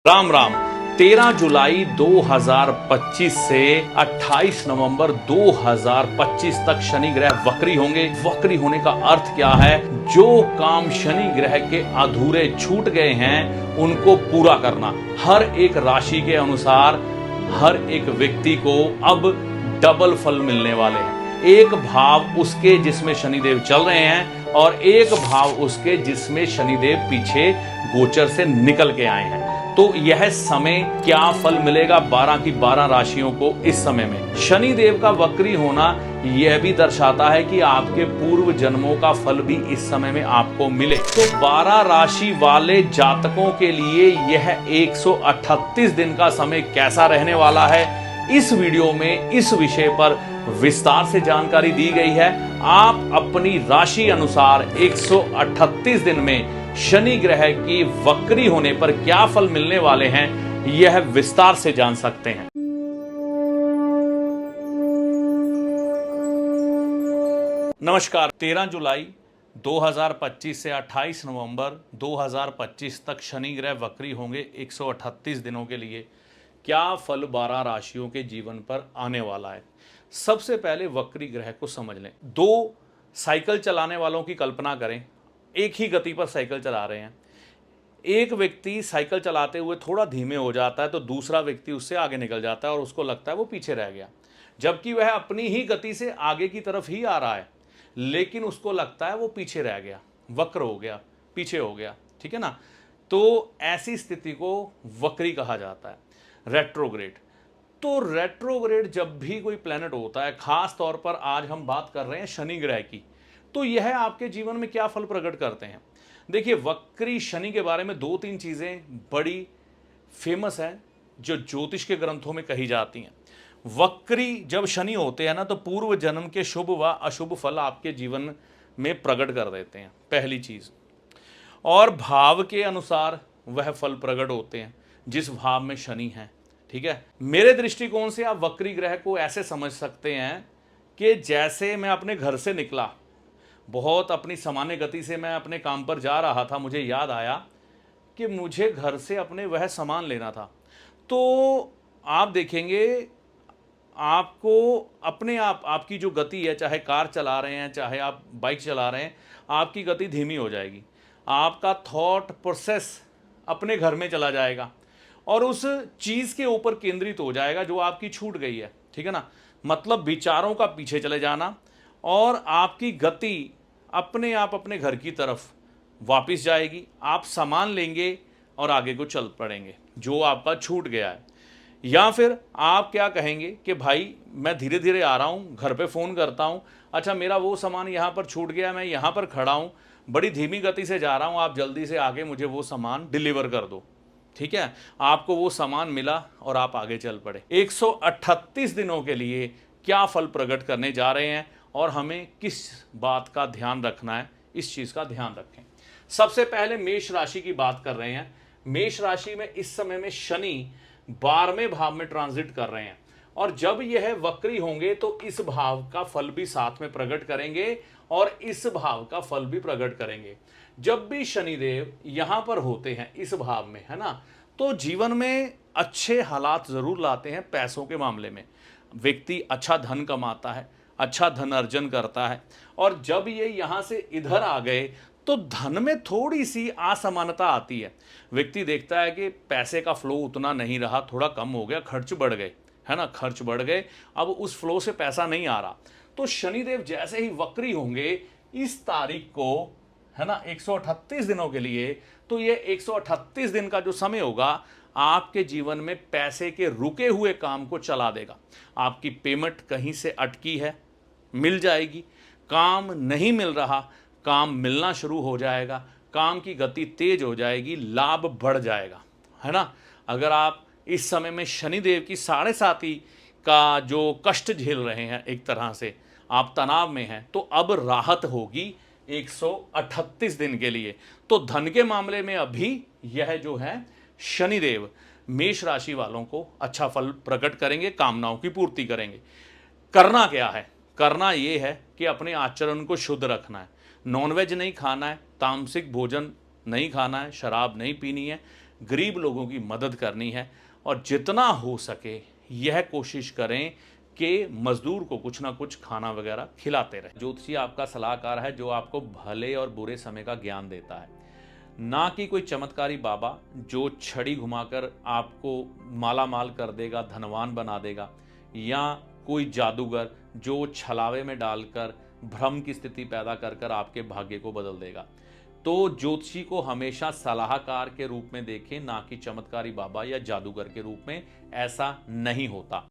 राम राम। 13 जुलाई 2025 से 28 नवंबर 2025 तक शनि ग्रह वक्री होंगे। वक्री होने का अर्थ क्या है? जो काम शनि ग्रह के अधूरे छूट गए हैं उनको पूरा करना। हर एक राशि के अनुसार हर एक व्यक्ति को अब डबल फल मिलने वाले हैं। एक भाव उसके जिसमें शनिदेव चल रहे हैं और एक भाव उसके जिसमें शनिदेव पीछे गोचर से निकल के आए हैं। तो यह समय क्या फल मिलेगा 12 की 12 राशियों को इस समय में? शनिदेव का वक्री होना यह भी दर्शाता है कि आपके पूर्व जन्मों का फल भी इस समय में आपको मिले। तो 12 राशि वाले जातकों के लिए यह 138 दिन का समय कैसा रहने वाला है, इस वीडियो में इस विषय पर विस्तार से जानकारी दी गई है। आप अपनी राशि अनुसार 138 दिन में शनि ग्रह की वक्री होने पर क्या फल मिलने वाले हैं, यह विस्तार से जान सकते हैं। नमस्कार। 13 जुलाई 2025 से 28 नवंबर 2025 तक शनि ग्रह वक्री होंगे 138 दिनों के लिए। क्या फल 12 राशियों के जीवन पर आने वाला है? सबसे पहले वक्री ग्रह को समझ लें। दो साइकिल चलाने वालों की कल्पना करें, एक ही गति पर साइकिल चला रहे हैं। एक व्यक्ति साइकिल चलाते हुए थोड़ा धीमे हो जाता है तो दूसरा व्यक्ति उससे आगे निकल जाता है और उसको लगता है वो पीछे रह गया, जबकि वह अपनी ही गति से आगे की तरफ ही आ रहा है, लेकिन उसको लगता है वो पीछे रह गया, वक्र हो गया, पीछे हो गया। ठीक है ना? तो ऐसी स्थिति को वक्री कहा जाता है, रेट्रोग्रेड। तो रेट्रोग्रेड जब भी कोई प्लैनेट होता है, खास तौर पर आज हम बात कर रहे हैं शनि ग्रह की, तो यह आपके जीवन में क्या फल प्रकट करते हैं? देखिए, वक्री शनि के बारे में 2-3 चीजें बड़ी फेमस हैं जो ज्योतिष के ग्रंथों में कही जाती हैं। वक्री जब शनि होते हैं ना, तो पूर्व जन्म के शुभ व अशुभ फल आपके जीवन में प्रकट कर देते हैं, पहली चीज। और भाव के अनुसार वह फल प्रकट होते हैं जिस भाव में शनि है। ठीक है, मेरे दृष्टिकोण से आप वक्री ग्रह को ऐसे समझ सकते हैं कि जैसे मैं अपने घर से निकला, बहुत अपनी सामान्य गति से मैं अपने काम पर जा रहा था, मुझे याद आया कि मुझे घर से अपने वह सामान लेना था। तो आप देखेंगे आपको अपने आप आपकी जो गति है, चाहे कार चला रहे हैं चाहे आप बाइक चला रहे हैं, आपकी गति धीमी हो जाएगी। आपका थॉट प्रोसेस अपने घर में चला जाएगा और उस चीज़ के ऊपर केंद्रित हो जाएगा जो आपकी छूट गई है। ठीक है ना? मतलब विचारों का पीछे चले जाना और आपकी गति अपने आप अपने घर की तरफ वापस जाएगी। आप सामान लेंगे और आगे को चल पड़ेंगे जो आपका छूट गया है। या फिर आप क्या कहेंगे कि भाई मैं धीरे धीरे आ रहा हूँ, घर पे फ़ोन करता हूँ, अच्छा मेरा वो सामान यहाँ पर छूट गया, मैं यहाँ पर खड़ा हूँ, बड़ी धीमी गति से जा रहा हूँ, आप जल्दी से आके मुझे वो सामान डिलीवर कर दो। ठीक है, आपको वो सामान मिला और आप आगे चल पड़े। 138 दिनों के लिए क्या फल प्रकट करने जा रहे हैं और हमें किस बात का ध्यान रखना है, इस चीज का ध्यान रखें। सबसे पहले मेष राशि की बात कर रहे हैं। मेष राशि में इस समय में शनि 12वें भाव में ट्रांजिट कर रहे हैं और जब यह वक्री होंगे तो इस भाव का फल भी साथ में प्रकट करेंगे और इस भाव का फल भी प्रकट करेंगे। जब भी शनिदेव यहां पर होते हैं इस भाव में, है ना, तो जीवन में अच्छे हालात जरूर लाते हैं। पैसों के मामले में व्यक्ति अच्छा धन कमाता है, अच्छा धन अर्जन करता है। और जब ये यहाँ से इधर आ गए तो धन में थोड़ी सी असमानता आती है। व्यक्ति देखता है कि पैसे का फ्लो उतना नहीं रहा, थोड़ा कम हो गया, खर्च बढ़ गए, है ना, खर्च बढ़ गए, अब उस फ्लो से पैसा नहीं आ रहा। तो शनिदेव जैसे ही वक्री होंगे इस तारीख को, है ना, 138 दिनों के लिए, तो ये 138 दिन का जो समय होगा आपके जीवन में पैसे के रुके हुए काम को चला देगा। आपकी पेमेंट कहीं से अटकी है, मिल जाएगी। काम नहीं मिल रहा, काम मिलना शुरू हो जाएगा। काम की गति तेज हो जाएगी, लाभ बढ़ जाएगा, है ना। अगर आप इस समय में शनिदेव की 7.5 का जो कष्ट झेल रहे हैं, एक तरह से आप तनाव में हैं, तो अब राहत होगी 138 दिन के लिए। तो धन के मामले में अभी यह जो है शनिदेव मेष राशि वालों को अच्छा फल प्रकट करेंगे, कामनाओं की पूर्ति करेंगे। करना क्या है? करना यह है कि अपने आचरण को शुद्ध रखना है। नॉनवेज नहीं खाना है, तामसिक भोजन नहीं खाना है, शराब नहीं पीनी है, गरीब लोगों की मदद करनी है और जितना हो सके यह कोशिश करें कि मजदूर को कुछ ना कुछ खाना वगैरह खिलाते रहे। ज्योतिषी आपका सलाहकार है जो आपको भले और बुरे समय का ज्ञान देता है, ना कि कोई चमत्कारी बाबा जो छड़ी घुमाकर आपको माला माल कर देगा, धनवान बना देगा, या कोई जादूगर जो छलावे में डालकर भ्रम की स्थिति पैदा कर कर आपके भाग्य को बदल देगा। तो ज्योतिषी को हमेशा सलाहकार के रूप में देखें, ना कि चमत्कारी बाबा या जादूगर के रूप में। ऐसा नहीं होता।